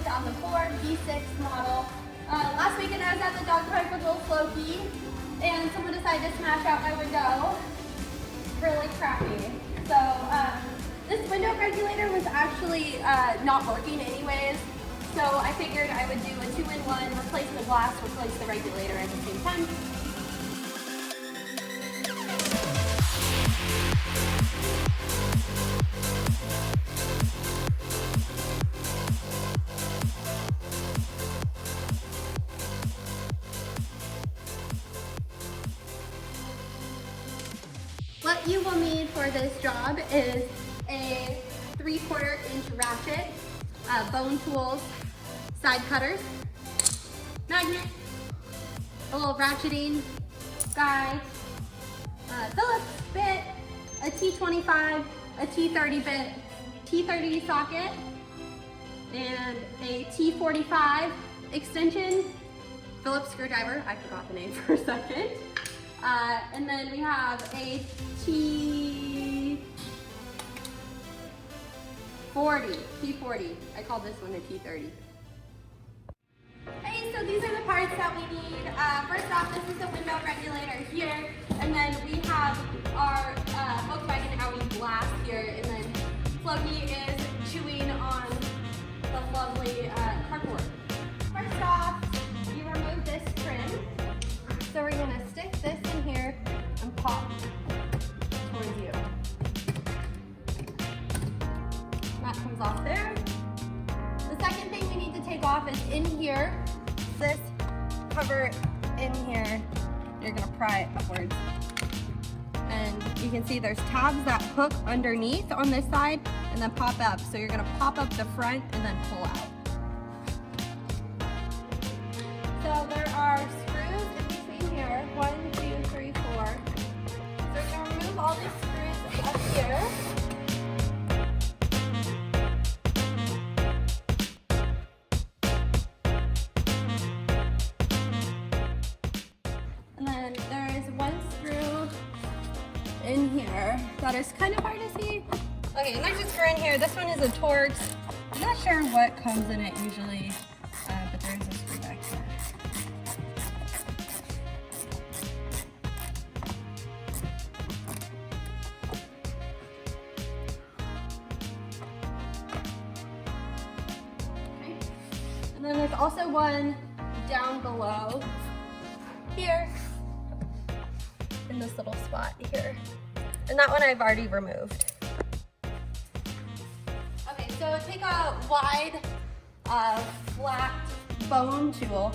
2004 B6 model. Last weekend I was at the dog park with little Floki, and someone decided to smash out my window. Really crappy. So this window regulator was actually not working anyways. So I figured I would do a 2-in-1, replace the glass, replace the regulator at the same time. What you will need for this job is a 3/4 inch ratchet, bone tools, side cutters, magnet, a little ratcheting guy, Phillips bit, a T25, a T30 bit, T30 socket, and a T45 extension, Phillips screwdriver, I forgot the name for a second. And then we have a T40. I called this one a T30. Okay, so these are the parts that we need. First off, this is the window regulator here, and then we have our Volkswagen Audi glass here, and then Floki is chewing on the lovely cardboard. First off, you remove this trim. So we're gonna stick this in here and pop towards you. That comes off there. The second thing we need to take off is in here, this cover in here, you're gonna pry it upwards. And you can see there's tabs that hook underneath on this side and then pop up. So you're gonna pop up the front and then pull out. So there are screws in between here, 1, 2, 3, 4. So we're gonna remove all these screws up here. And then there is one screw in here that is kind of hard to see. Okay, and there's a screw in here. This one is a Torx. I'm not sure what comes in it usually, but there is a screw back here. Okay. And then there's also one down below here in this little spot here. And that one I've already removed. Okay, so take a wide, flat bone tool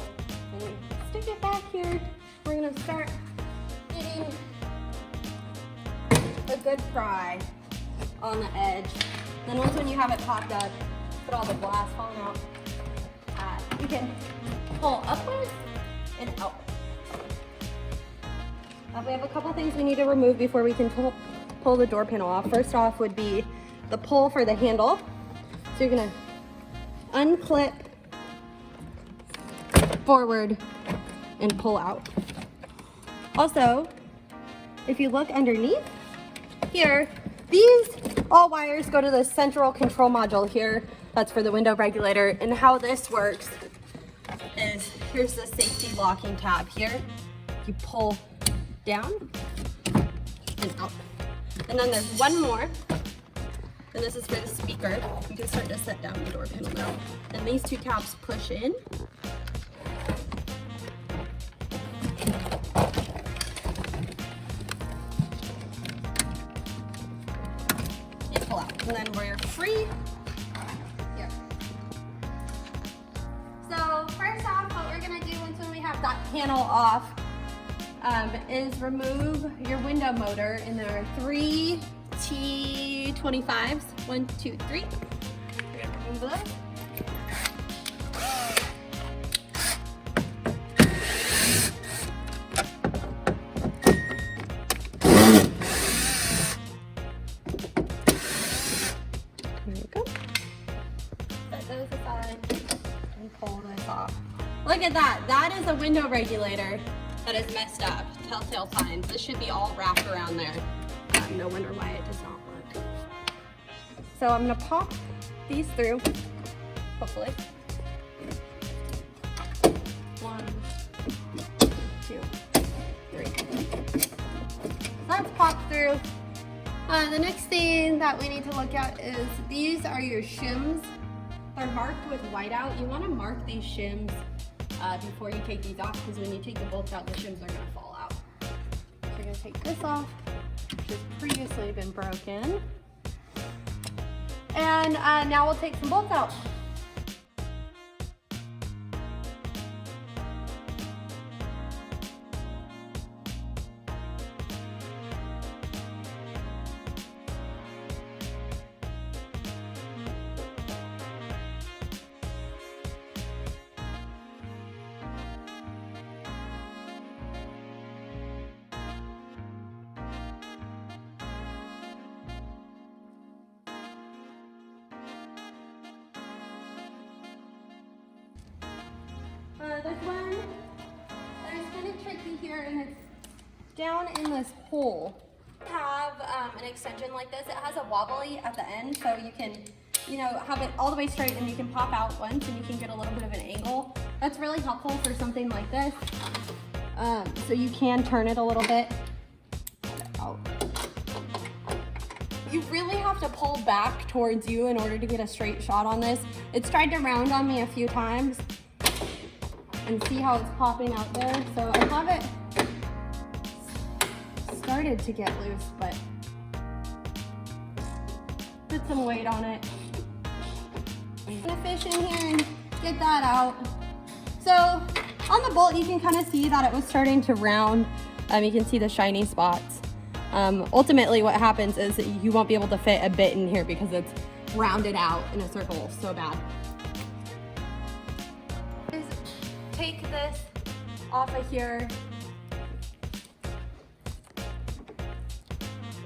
and we stick it back here. We're gonna start getting a good pry on the edge. Then once when you have it popped up, put all the glass falling out, you can pull upwards and outwards. We have a couple things we need to remove before we can pull the door panel off. First off would be the pull for the handle. So you're gonna unclip forward and pull out. Also, if you look underneath here, these all wires go to the central control module here. That's for the window regulator. And how this works is, here's the safety locking tab here. You pull down and out. And then there's one more, and this is for the speaker. You can start to set down the door panel now. And these two tabs push in. And pull out. And then we're free. Here. So first off, what we're gonna do once we have that panel off is remove your window motor, and there are 3 T25s. 1, 2, 3. We're gonna remove those. There you go. Set those aside and pull this off. Look at that. That is a window regulator that is messed up. Telltale signs. This should be all wrapped around there. No wonder why it does not work. So I'm gonna pop these through, hopefully. pop through. The next thing that we need to look at is these are your shims. They're marked with whiteout. You want to mark these shims before you take these off, because when you take the bolts out, the shims are going to fall out. So you're going to take this off, which has previously been broken. And now we'll take some bolts out. This one, there's kind of tricky here, and it's down in this hole. Have an extension like this. It has a wobbly at the end, so you can, have it all the way straight, and you can pop out once, and you can get a little bit of an angle. That's really helpful for something like this. So you can turn it a little bit. You really have to pull back towards you in order to get a straight shot on this. It's tried to round on me a few times. And see how it's popping out there. So I have it started to get loose, but put some weight on it. I'm gonna fish in here and get that out. So on the bolt, you can kind of see that it was starting to round. You can see the shiny spots. Ultimately, what happens is that you won't be able to fit a bit in here because it's rounded out in a circle so bad. Take this off of here.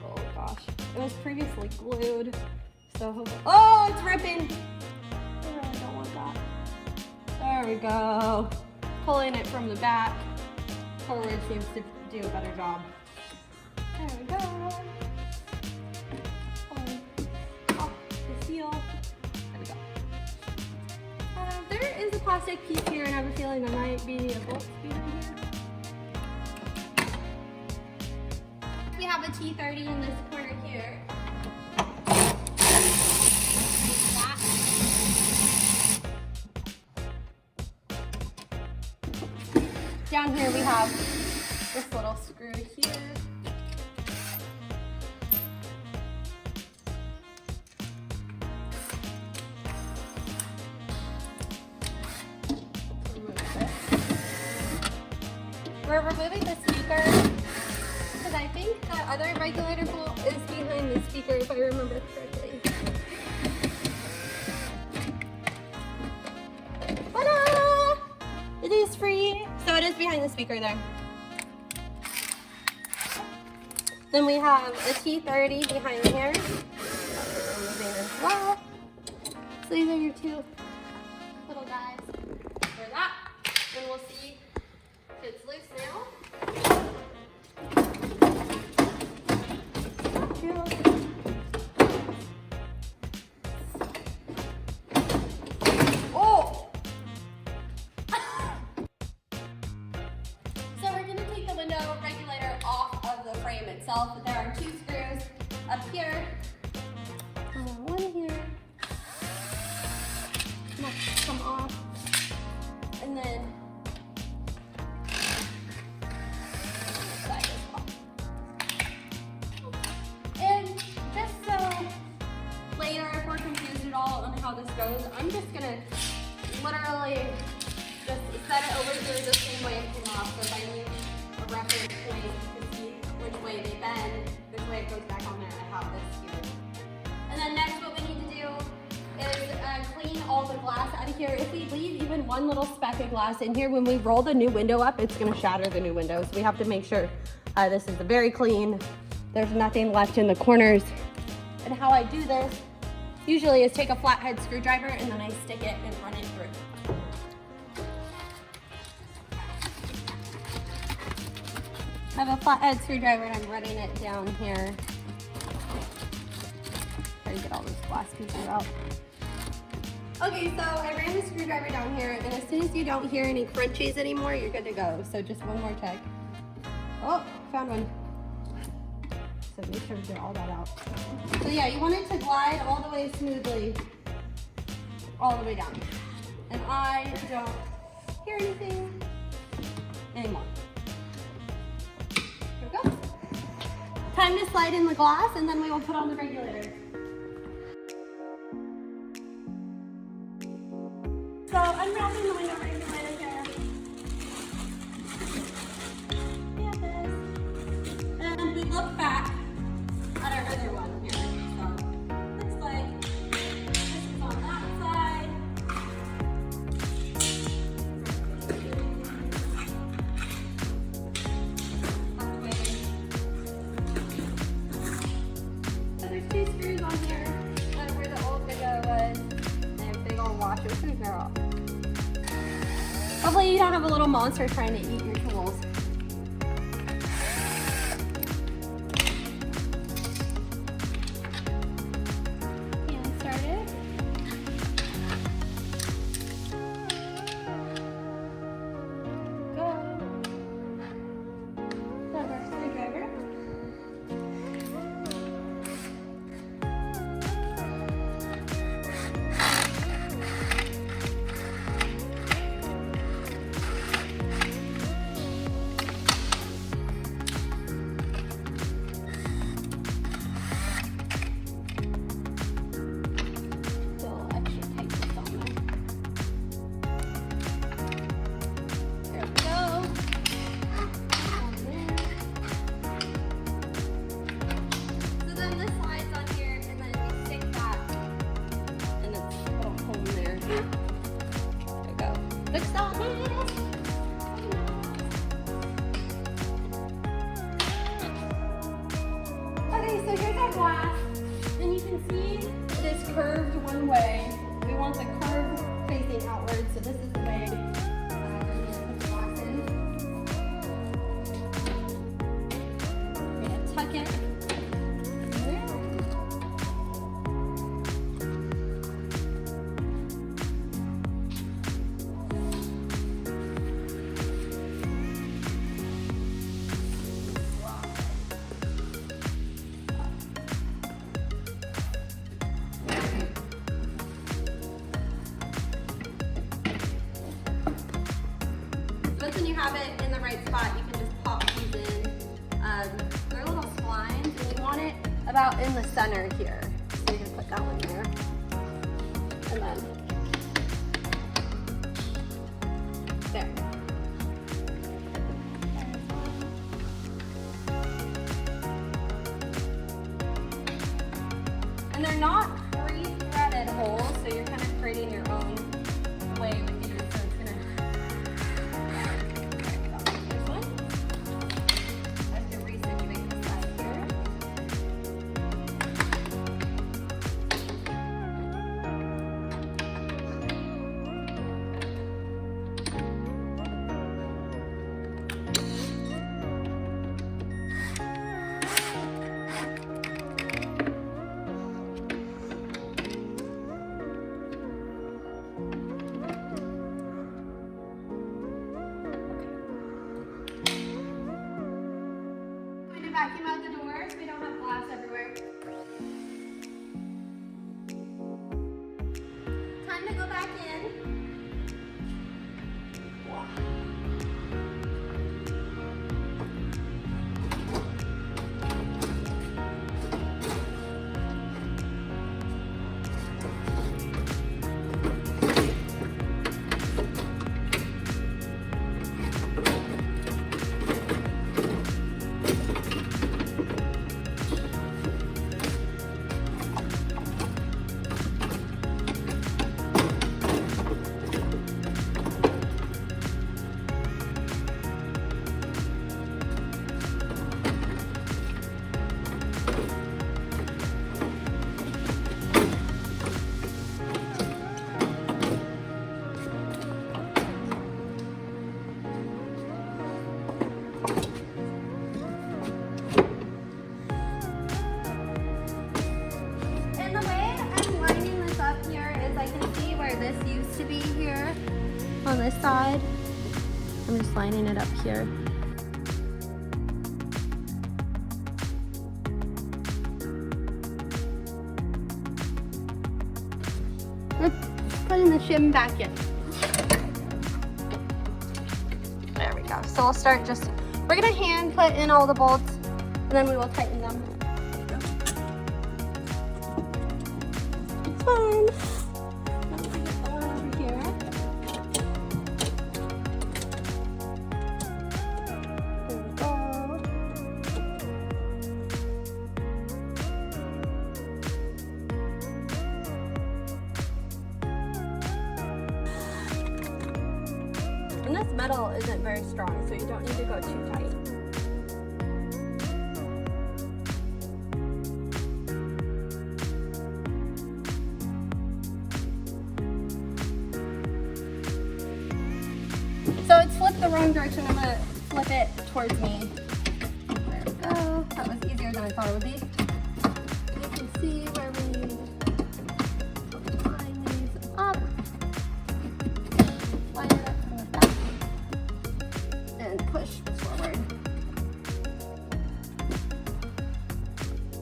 Oh gosh, it was previously glued, so oh, it's ripping. I really don't want that. There we go. Pulling it from the back. Forward seems to do a better job. There we go. Pulling off the seal. There we go. There is a plastic piece here, and I have a feeling there might be a bolt behind here. We have a T30 in this corner here. Down here we have this little screw here. We're removing the speaker because I think the other regulator bolt is behind the speaker, if I remember correctly. Ta-da! It is free. So it is behind the speaker there. Then we have a T30 behind here. Removing as well. So these are your two little guys for that. And we'll see. It's loose now. Oh! So we're going to take the window regulator off of the frame itself. But there are two screws up here. One here. Next come off. And then how this goes, I'm just gonna literally just set it over here the same way it came off, so if I need a reference point to see which way they bend, which way it goes back on there, I have this here. And then next what we need to do is clean all the glass out of here. If we leave even one little speck of glass in here, when we roll the new window up, it's gonna shatter the new window. So we have to make sure this is very clean. There's nothing left in the corners. And how I do this usually is take a flathead screwdriver and then I stick it and run it through. I have a flathead screwdriver and I'm running it down here. Try to get all those glass pieces out. Okay, so I ran the screwdriver down here, and as soon as you don't hear any crunchies anymore, you're good to go. So just one more check. Oh, found one. so make sure to get all that out. So yeah, you want it to glide all the way smoothly, all the way down. And I don't hear anything anymore. Here we go. Time to slide in the glass, and then we will put on the regulator. So unwrapping the window regulator here. We have this. And we look back at our other one here. So looks like this is on that side. So there's 2 screws on here that are where the old window was. And big old washer. Screws are off. Hopefully you don't have a little monster trying to eat your tools. And started. Go. Grab our screwdriver. So here's our glass, and you can see it is curved one way. We want the curve facing outward, so this is the way we're going to put the glass in. We're going to tuck it. Once when you have it in the right spot, you can just pop these in. They're little splines, and you want it about in the center here. So you can put that one there. And then there. And they're not pre-threaded holes, so you're kind of creating your own way with these. So it's gonna. This one. I have to resituate the side here. Vacuum out the door so we don't have glass everywhere. Time to go back in. Wow. This used to be here on this side. I'm just lining it up here. Putting the shim back in. There we go. So we'll start just, we're gonna hand put in all the bolts and then we will tighten them. It's fine. Let me get the one over here. There we go. And this metal isn't very strong, so you don't need to go too tight. So it's flipped the wrong direction. I'm gonna flip it towards me. There we go. That was easier than I thought it would be. You can see where we line these up. Line it up from the back. And push forward.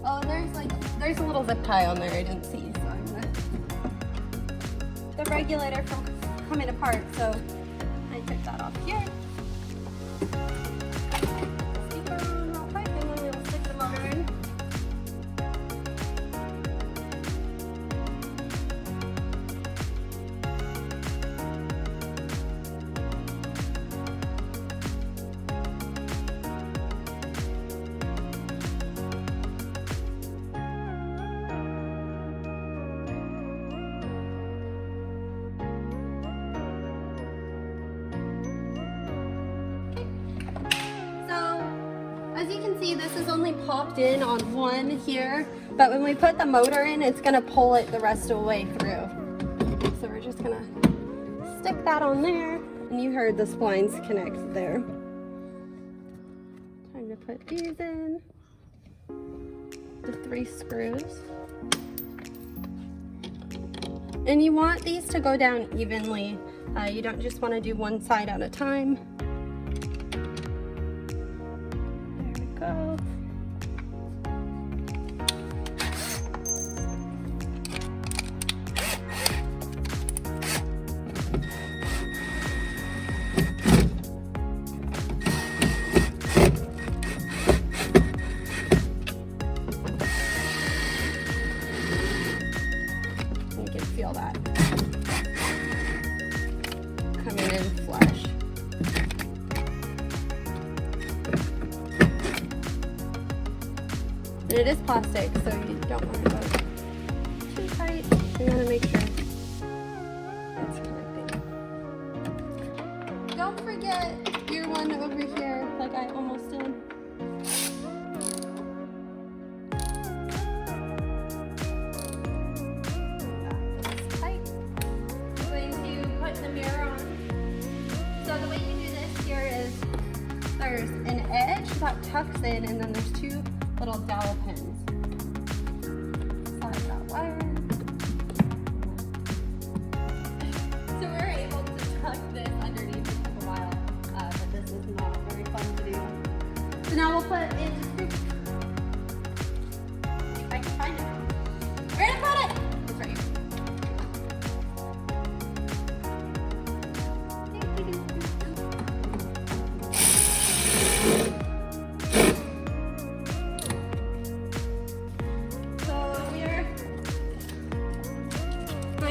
Oh, and there's a little zip tie on there I didn't see, so I'm gonna the regulator from coming apart, so I took that off here. Stick it on real quick and then we'll stick the motor in. As you can see, this is only popped in on one here, but when we put the motor in, it's gonna pull it the rest of the way through. So we're just gonna stick that on there, and you heard the splines connect there. Time to put these in, the 3 screws. And you want these to go down evenly. You don't just wanna do one side at a time. Go. You can feel that coming in flush. And it is plastic, so you don't want to go too tight. You want to make sure it's connecting. Don't forget your one over here, like I almost did. That's tight. I'm going to put the mirror on. So the way you do this here is there's an edge that tucks in, and then there's 2 little dowel pins. Slide that wire. So we're able to tuck this underneath. It took a while, but this is not very fun to do. So now we'll put in the screw. If I can find it. Where did I put it? It's right here.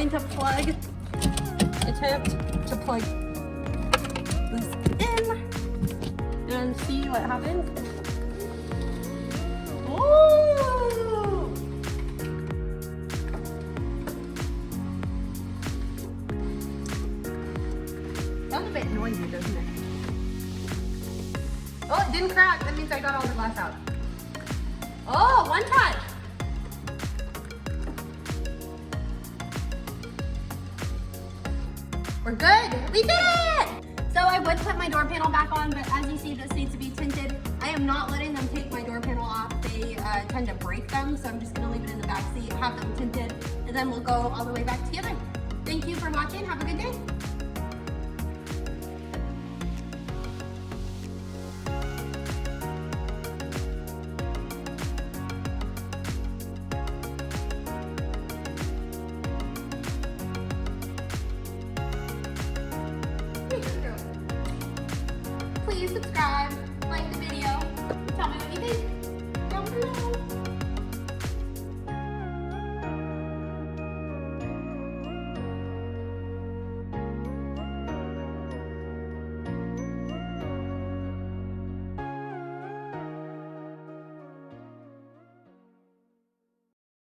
To attempt to plug this in and see what happens. Ooh! Sounds a bit noisy, doesn't it? Oh, it didn't crack. That means I got all the glass out. Oh, one touch. We're good. We did it! So I would put my door panel back on, but as you see, this needs to be tinted. I am not letting them take my door panel off. They tend to break them, so I'm just gonna leave it in the back seat, have them tinted, and then we'll go all the way back together. Thank you for watching. Have a good day. please subscribe, like the video, tell me what you think.